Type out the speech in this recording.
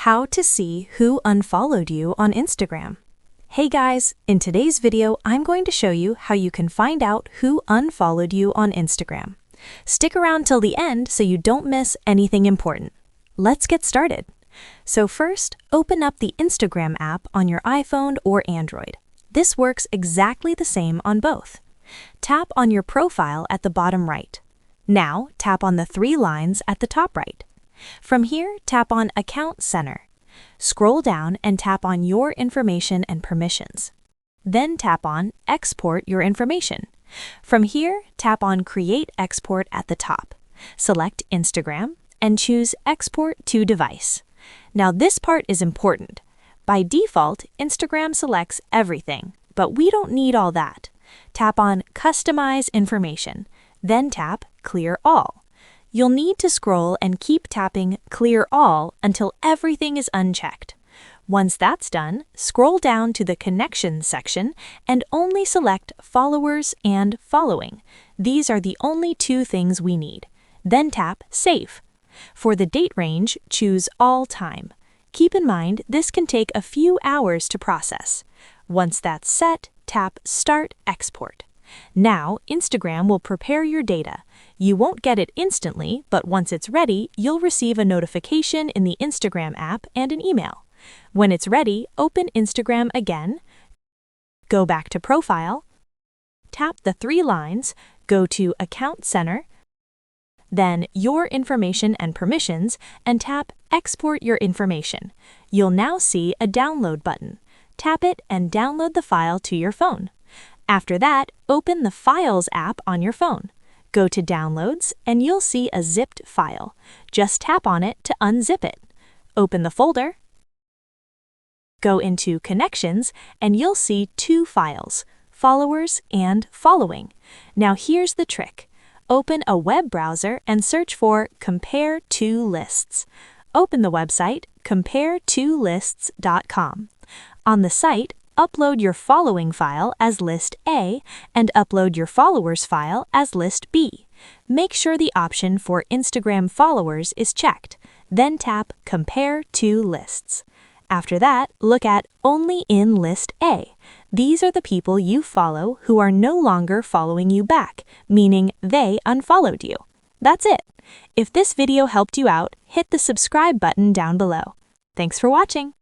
How to see who unfollowed you on Instagram. Hey guys, in today's video, I'm going to show you how you can find out who unfollowed you on Instagram. Stick around till the end so you don't miss anything important. Let's get started. So first, open up the Instagram app on your iPhone or Android. This works exactly the same on both. Tap on your profile at the bottom right. Now, tap on the three lines at the top right. From here, tap on Account Center. Scroll down and tap on Your Information and Permissions. Then tap on Export Your Information. From here, tap on Create Export at the top. Select Instagram and choose Export to Device. Now this part is important. By default, Instagram selects everything, but we don't need all that. Tap on Customize Information, then tap Clear All. You'll need to scroll and keep tapping Clear All until everything is unchecked. Once that's done, scroll down to the Connections section and only select Followers and Following. These are the only two things we need. Then tap Save. For the date range, choose All Time. Keep in mind this can take a few hours to process. Once that's set, tap Start Export. Now, Instagram will prepare your data. You won't get it instantly, but once it's ready, you'll receive a notification in the Instagram app and an email. When it's ready, open Instagram again, go back to Profile, tap the three lines, go to Account Center, then Your Information and Permissions, and tap Export Your Information. You'll now see a download button. Tap it and download the file to your phone. After that, open the Files app on your phone. Go to Downloads and you'll see a zipped file. Just tap on it to unzip it. Open the folder. Go into Connections and you'll see two files, Followers and Following. Now here's the trick. Open a web browser and search for Compare Two Lists. Open the website comparetolists.com. On the site, upload your following file as list A and upload your followers file as list B. Make sure the option for Instagram followers is checked. Then tap Compare Two Lists. After that, look at Only in List A. These are the people you follow who are no longer following you back, meaning they unfollowed you. That's it. If this video helped you out, hit the subscribe button down below. Thanks for watching.